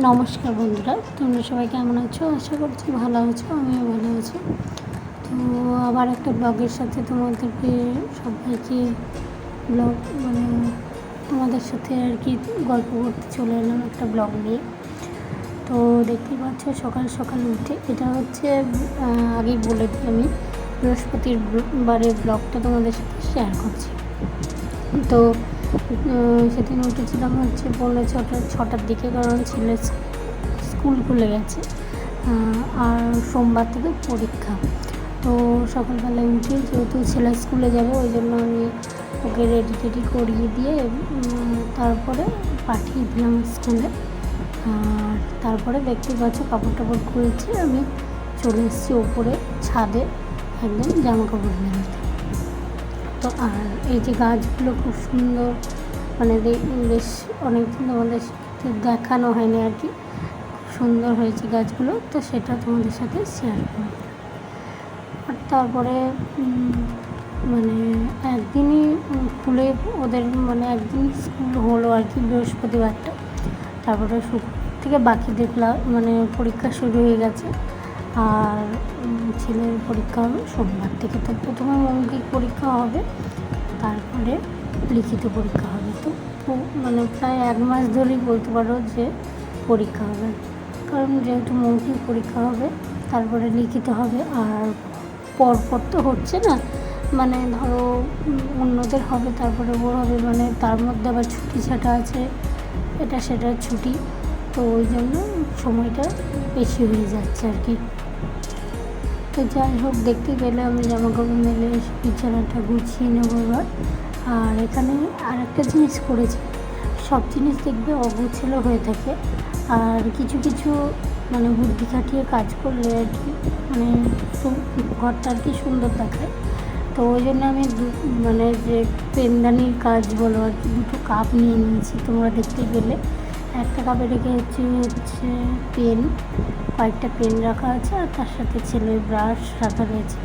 নমস্কার বন্ধুরা, তোমরা সবাই কেমন আছো? আশা করছি ভালো আছো, আমিও ভালো আছি। তো আবার একটা ব্লগের সাথে তোমাদেরকে সবাইকে ব্লগ তোমাদের সাথে আর কি গল্প করতে চলে এলাম একটা ব্লগ নিয়ে। তো দেখতেই পাচ্ছ সকাল সকাল উঠে, এটা হচ্ছে আগেই বলে দিই, আমি বৃহস্পতিবারের ব্লগটা তোমাদের সাথে শেয়ার করছি। তো সেদিন উঠেছিলাম হচ্ছে পৌনে ছটার দিকে, কারণ ছেলের স্কুল খুলে গেছে আর সোমবার থেকে পরীক্ষা। তো সকালবেলায় উঠে যেহেতু ছেলে স্কুলে যাবে, ওই জন্য আমি ওকে রেডি করিয়ে দিয়ে তারপরে পাঠিয়ে দিলাম স্কুলে। আর তারপরে দেখতে পাচ্ছ কাপড় টাপড় খুলেছি, আমি চলে এসেছি ওপরে ছাদে একদম জামা কাপড় মেলতে। তো আর এই যে গাছগুলো খুব সুন্দর, বেশ অনেকদিন তোমাদের দেখানো হয়নি আর কি, সুন্দর হয়েছে গাছগুলো, তো সেটা তোমাদের সাথে শেয়ার করব। আর তারপরে একদিনই খুলে ওদের একদিন স্কুল হলো আর কি, বৃহস্পতিবারটা। তারপরে শুক্র থেকে বাকি দেখলাম পরীক্ষা শুরু হয়ে গেছে। আর ছেলের পরীক্ষা হবে সোমবার থেকে। তো প্রথমে মৌখিক পরীক্ষা হবে, তারপরে লিখিত পরীক্ষা হবে। তো প্রায় 1 মাস ধরেই বলতে পারো যে পরীক্ষা হবে, কারণ যেহেতু মৌখিক পরীক্ষা হবে, তারপরে লিখিত হবে। আর পরপর তো হচ্ছে না, ধরো অন্যদের হবে, তারপরে ওর হবে, তার মধ্যে আবার ছুটি ছাটা আছে, এটা সেটার ছুটি। তো ওই জন্য সময়টা বেশি হয়ে যাচ্ছে আর কি। তো যাই হোক, দেখতে গেলে আমি জামা কাপড় মেলে বিছানাটা গুছিয়ে নেবো এবার। আর এখানে আর একটা জিনিস করেছি, সব জিনিস দেখবে অগোছালো হয়ে থাকে, আর কিছু কিছু বুদ্ধি খাটিয়ে কাজ করলে আর কি ঘরটা আর কি সুন্দর দেখায়। তো ওই জন্য আমি যে পেনদানির কাজ বলো আর কি, 2টো কাপ নিয়ে নিয়েছি, তোমরা দেখতে গেলে। একটা কাপে রেখে হচ্ছে পেন, কয়েকটা পেন রাখা আছে, আর তার সাথে ছেলের ব্রাশ রাখা রয়েছে।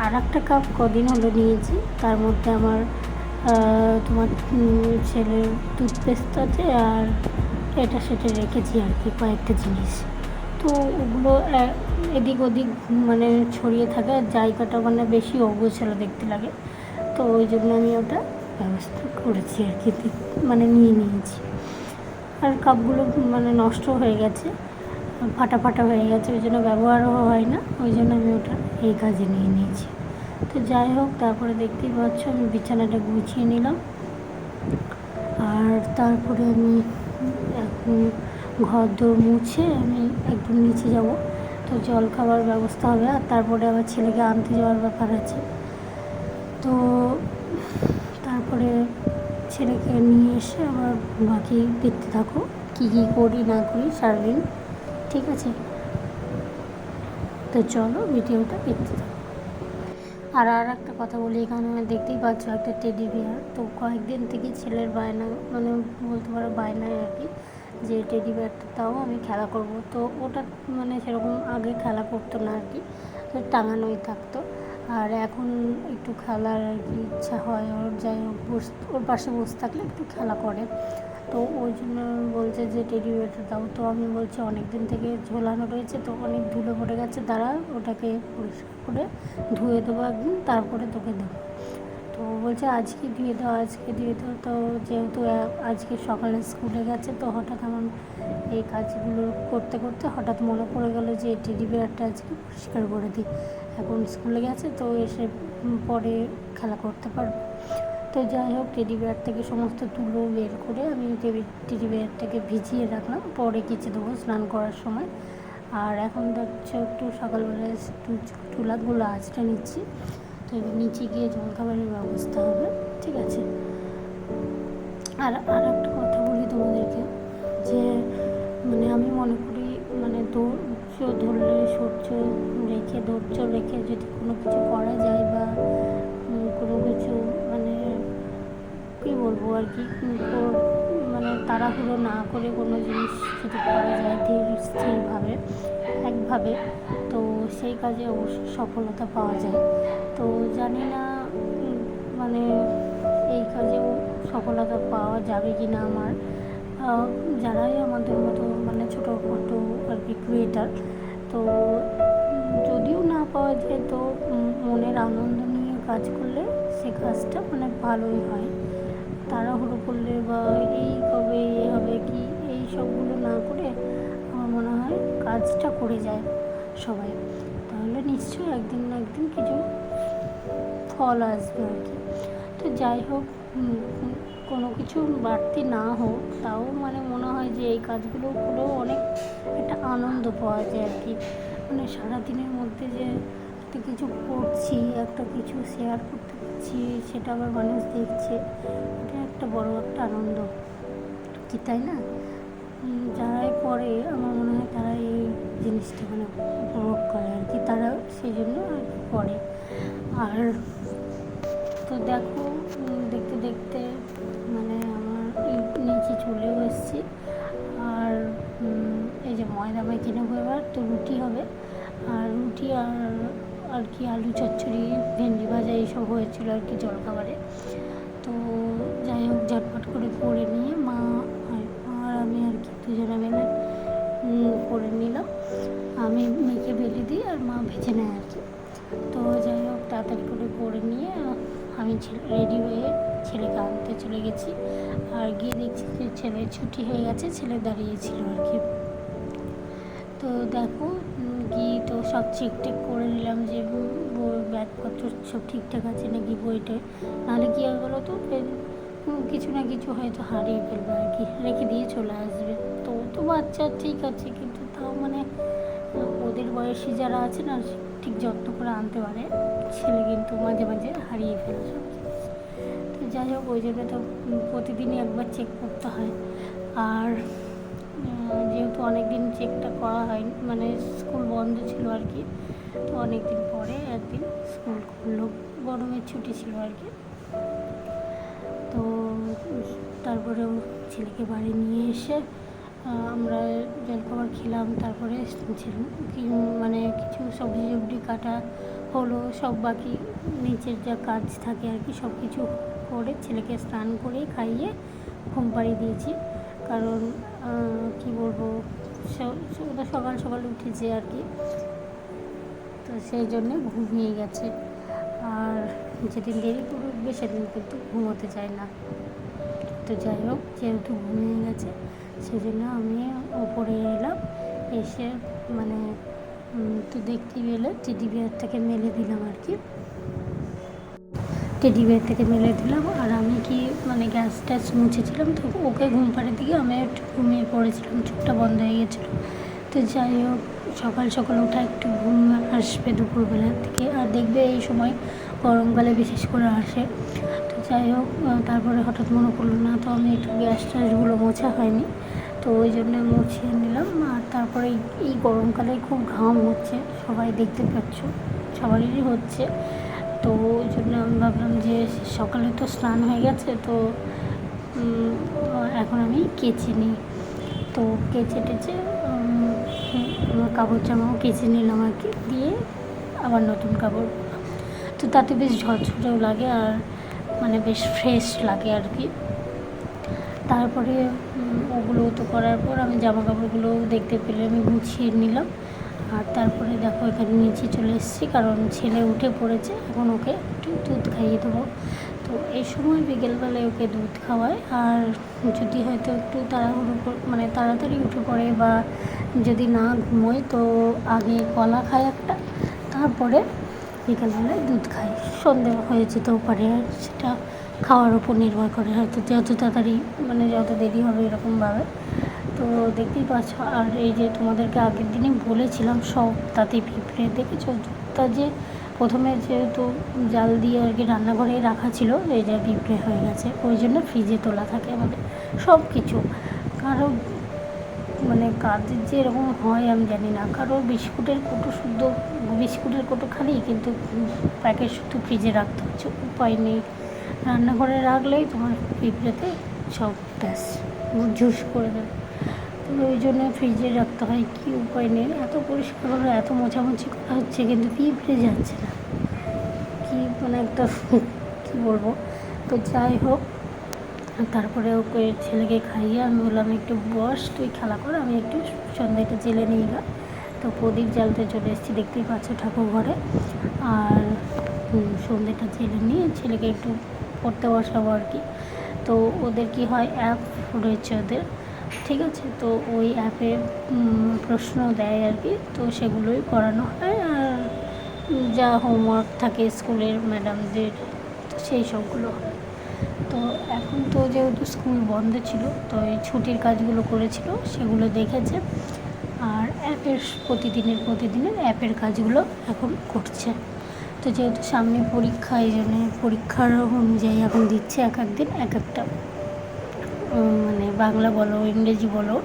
আর একটা কাপ কদিন হলো নিয়েছি, তার মধ্যে আমার তোমার ছেলের টুথপেস্ট আছে, আর এটা সেটা রেখেছি আর কি কয়েকটা জিনিস। তো ওগুলো এদিক ওদিক ছড়িয়ে থাকা জায়গাটা বেশি অগোছালো দেখতে লাগে। তো ওই জন্য আমি ওটা ব্যবস্থা করেছি আর কি, নিয়ে নিয়েছি। আর কাপগুলো নষ্ট হয়ে গেছে, ফাটা হয়ে গেছে, ওই জন্য ব্যবহারও হয় না, ওই জন্য আমি ওটা এই কাজে নিয়ে নিয়েছি। তো যাই হোক, তারপরে দেখতেই পাচ্ছ আমি বিছানাটা গুছিয়ে নিলাম। আর তারপরে আমি এখন ঘর দোর মুছে আমি একদম নিচে যাব। তো জল খাবার ব্যবস্থা হবে, আর তারপরে আবার ছেলেকে আনতে যাওয়ার ব্যাপার আছে। তো তারপরে ছেলেকে নিয়ে এসে আবার বাকি দেখতে থাকো কী করি না করি সারাদিন, ঠিক আছে? তো চলো ভিডিওটা দেখতে থাকো। আর একটা কথা বলি, এখানে দেখতেই পাচ্ছ একটা টেডি বিয়ার। তো কয়েকদিন থেকে ছেলের বায়না, বলতে পারো বায়নায় আর কি, যে টেডি বিয়ারটা তাও আমি খেলা করব। তো ওটা সেরকম আগে খেলা করতো না আর কি, তো টাঙানোই থাকতো। আর এখন একটু খেলার আর কি ইচ্ছা হয় ওর, যাই হোক ওর পাশে বসে থাকলে একটু খেলা করে। তো ওই জন্য বলছে যে টেডি বিয়ারটা দাও। তো আমি বলছি অনেক দিন থেকে ঝোলানো রয়েছে, তো অনেক ধুলো পড়ে গেছে, দাঁড়া ওটাকে পরিষ্কার করে ধুয়ে দেবো একদিন, তারপরে তোকে দেবো। তো বলছে আজকে ধুয়ে দাও। তো যেহেতু আজকে সকালে স্কুলে গেছে, তো হঠাৎ আমার এই কাজগুলো করতে করতে হঠাৎ মনে পড়ে গেলো যে টেডি বিয়ারটা আজকে পরিষ্কার করে দিই। এখন স্কুলে গেছে, তো এসে পরে খেলা করতে পারবে। তো যাই হোক, টেডি বিয়ার থেকে সমস্ত তুলো বের করে আমি টেডি বিয়ারটাকে ভিজিয়ে রাখলাম, পরে কেচে দেবো স্নান করার সময়। আর এখন দেখছো একটু সকালবেলায় একটু চুলাগুলো আঁচড়ে নিচ্ছি। তো এবার নিচে গিয়ে জলখাবারের ব্যবস্থা হবে, ঠিক আছে? আর একটা কথা বলি তোমাদেরকে, যে আমি মনে করি ধৈর্য ধরলে, ধৈর্য রেখে যদি কোনো কিছু করা যায়, বা কোনো কিছু কী বলবো আর কি, তাড়াহুড়ো না করে কোনো জিনিস যদি করা যায় ধীর স্থিরভাবে একভাবে, তো সেই কাজে অবশ্যই সফলতা পাওয়া যায়। তো জানি না এই কাজেও সফলতা পাওয়া যাবে কি না। যারাই আমাদের মতো ছোটো আনন্দ নিয়ে কাজ করলে সে কাজটা মানে ভালোই হয়। তাড়াহুড়ো করলে বা এই কবে এ হবে কি এই সবগুলো না করে আমার মনে হয় কাজটা করে যায় সবাই, তাহলে নিশ্চয়ই একদিন না একদিন কিছু ফল আসবে আর কি। তো যাই হোক, কোনো কিছু বাড়তি না হোক তাও মানে মনে হয় যে এই কাজগুলো করেও অনেক একটা আনন্দ পাওয়া যায় আর কি। মানে সারাদিনের মধ্যে যে একটা কিছু করছি, একটা কিছু শেয়ার করতে পারছি, সেটা আবার মানুষ দেখছে, এটা একটা বড় একটা আনন্দ কি, তাই না? যারাই করে আমার মনে হয় তারা এই জিনিসটা মানে উপভোগ করে আর কি, তারা সেই জন্য আর কি করে। আর তো দেখো, দেখতে দেখতে মানে আমার নিচে চলেও এসেছি। আর এই যে ময়দা মেখে নেবো এবার, তো রুটি হবে। আর রুটি আর কি আলু চচ্চড়ি, ভেন্ডি ভাজা এইসব হয়েছিল আর কি জলখাবারে। তো যাই হোক, ঝটপট করে নিয়ে মা আর আমি আর কি দুজনে মিলে করে নিলাম। আমি মেখে বেলে দিই আর মা ভেজে নেয় আর কি। তো যাই হোক, তাড়াতাড়ি করে নিয়ে আমি রেডি হয়ে ছেলেকে আনতে চলে গেছি। আর গিয়ে দেখছি যে ছেলের ছুটি হয়ে গেছে, ছেলে দাঁড়িয়েছিল আর কি। তো দেখো, গিয়ে তো সব চেক টেক করে নিলাম যে ব্যাগপত্র সব ঠিকঠাক আছে নাকি বইটা, নাহলে কী হয়ে গেলো তো কিছু না কিছু হয়তো হারিয়ে ফেলবে আর কি, রেখে দিয়ে চলে আসবে। তো বাচ্চা ঠিক আছে, কিন্তু তাও মানে ওদের বয়সী যারা আছে না ঠিক যত্ন করে আনতে পারে, ছেলে কিন্তু মাঝে মাঝে হারিয়ে ফেলে সব জিনিস। তো যাই হোক, ওই জন্য তো প্রতিদিনই একবার চেক করতে হয়। আর যেহেতু অনেক দিন চেকটা করা হয়নি, মানে স্কুল বন্ধ ছিল আর কি, তো অনেক দিন পরে একদিন স্কুল খুললো, গরমের ছুটি ছিল আর কি। তো তারপরেও ছেলেকে বাড়ি নিয়ে এসে আমরা জলখাবার খেলাম। তারপরে মানে কিছু সবজি কাটা হলো, সব বাকি নিচের যা কাজ থাকে আর কি সব কিছু করে ছেলেকে স্নান করে খাইয়ে ঘুম পাড়িয়ে দিয়েছি। কারণ কি বলবো, ওটা সকাল সকাল উঠেছে আর কি, তো সেই জন্যে ঘুমিয়ে গেছে। আর যেদিন দেরি করে উঠবে সেদিন কিন্তু ঘুমোতে চায় না। তো যাই হোক, যেহেতু ঘুমিয়ে গেছে সেই জন্য আমি ওপরে এলাম, এসে মানে তো দেখতে গেলে টেডি বিয়ারটাকে মেলে দিলাম আর কি, টেডি বিয়ার থেকে মেলে দিলাম। আর আমি কি মানে গ্যাস ট্যাস মুছেছিলাম, তো ওকে ঘুম পাড়িয়ে দিয়ে আমি একটু ঘুমিয়ে পড়েছিলাম, চোখটা বন্ধ হয়ে গেছিলো। তো যাই হোক, সকাল সকাল ওঠা একটু ঘুম আসবে দুপুরবেলার দিকে, আর দেখবে এই সময় গরমকালে বিশেষ করে আসে। তো যাই হোক, তারপরে হঠাৎ মনে পড়লো না, তো আমি একটু গ্যাস ট্যাসগুলো মোছা হয়নি, তো ওই জন্য মুছিয়ে নিলাম। আর তারপরে এই গরমকালে খুব ঘাম হচ্ছে, সবাই দেখতে পাচ্ছ, সবারই হচ্ছে। তো ওই জন্য আমি ভাবলাম যে সকালে তো স্নান হয়ে গেছে, তো এখন আমি কেচে নিই। তো কেচে টেচে কাপড় জামাও কেচে নিলাম আর কি, দিয়ে আবার নতুন কাপড়। তো তাতে বেশ ঝরঝরেও লাগে আর মানে বেশ ফ্রেশ লাগে আর কি। তারপরে ওগুলো তো করার পর আমি জামা কাপড়গুলো দেখতে পেলে আমি গুছিয়ে নিলাম। আর তারপরে দেখো এখানে নিচে চলে এসেছি, কারণ ছেলে উঠে পড়েছে, এখন ওকে একটু দুধ খাইয়ে দেবো। তো এই সময় বিকেলবেলায় ওকে দুধ খাওয়ায়। আর যদি হয়তো একটু মানে তাড়াতাড়ি উঠে পড়ে বা যদি না ঘুমোয়, তো আগে কলা খায় একটা, তারপরে বিকেলবেলায় দুধ খায়। সন্ধে হয়ে যেতেও পারে, আর সেটা খাওয়ার উপর নির্ভর করে, হয়তো যত তাড়াতাড়ি মানে যত দেরি হবে এরকমভাবে। তো দেখতেই পাচ্ছ। আর এই যে তোমাদেরকে আগের দিনই বলেছিলাম সব তাতে পিঁপড়ে দেখেছো, তা যে প্রথমে যেহেতু জাল দিয়ে আর কি রান্নাঘরেই রাখা ছিল, এই যে পিঁপড়ে হয়ে গেছে, ওই জন্য ফ্রিজে তোলা থাকে আমাদের সব কিছু। কারো মানে কাজের যে এরকম হয় আমি জানি না, কারো বিস্কুটের কৌটো খালি, কিন্তু প্যাকেট শুধু ফ্রিজে রাখতে হচ্ছে, উপায় নেই। রান্নাঘরে রাখলেই তোমার পিঁপড়েতে সব ব্যাস ঝুস করে দেবে, তো ওই জন্য ফ্রিজে রাখতে হয়, কী উপায় নেই। এত পরিষ্কার হলো, এত মোছামুছি করা হচ্ছে, কিন্তু পিঁপড়ে যাচ্ছে না, কি মানে একটা কী বলবো। তো যাই হোক, তারপরে ওকে ছেলেকে খাইয়ে আমি বললাম একটু বস, তুই খেলা কর, আমি একটু সন্ধ্যাটা জেলে নিই গা। তো প্রদীপ জ্বালতে চলে এসেছি, দেখতেই পাচ্ছ ঠাকুর ঘরে। আর সন্ধ্যেটা ছেলে নিয়ে ছেলেকে একটু পড়তে বসাবো আর কি। তো ওদের কি হয়, অ্যাপ রয়েছে ওদের, ঠিক আছে। তো ওই অ্যাপে প্রশ্ন দেয় আর কি, তো সেগুলোই করানো হয়। আর যা হোমওয়ার্ক থাকে স্কুলের ম্যাডামদের, তো সেই সবগুলো হয়। তো এখন তো যেহেতু স্কুল বন্ধ ছিল, তো এই ছুটির কাজগুলো করেছিল সেগুলো দেখেছে। আর প্রতিদিনের অ্যাপের কাজগুলো এখন করছে। তো যেহেতু সামনে পরীক্ষা, এই জন্যে পরীক্ষার অনুযায়ী এখন দিচ্ছে এক একদিন এক একটা, মানে বাংলা বলো ইংরেজি বলো,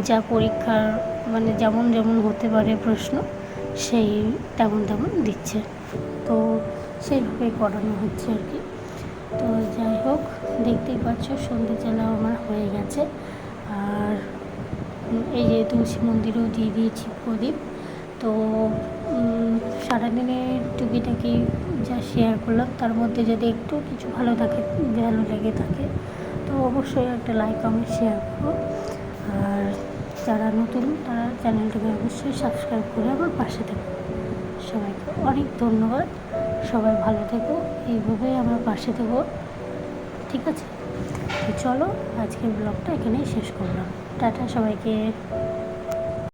যা পরীক্ষার মানে যেমন যেমন হতে পারে প্রশ্ন, সেই তেমন দিচ্ছে। তো সেইভাবেই করানো হচ্ছে আর কি। তো যাই হোক, দেখতেই পাচ্ছ সন্ধ্যে চালাও আমার হয়ে গেছে। আর এই যে তুলসী মন্দিরেও দিয়ে দিয়েছি প্রদীপ। তো সারাদিনে টুকিটাকি যা শেয়ার করলাম, তার মধ্যে যদি একটু কিছু ভালো লেগে থাকে, তো অবশ্যই একটা লাইক কমেন্ট শেয়ার করো। আর যারা নতুন তারা চ্যানেলটাকে অবশ্যই সাবস্ক্রাইব করে আমার পাশে থেকো। সবাইকে অনেক ধন্যবাদ। সবাই ভালো থেকো, এইভাবেই আমার পাশে থেকো, ঠিক আছে। তো চলো, আজকের ব্লগটা এখানেই শেষ করলাম। টাটা সবাইকে।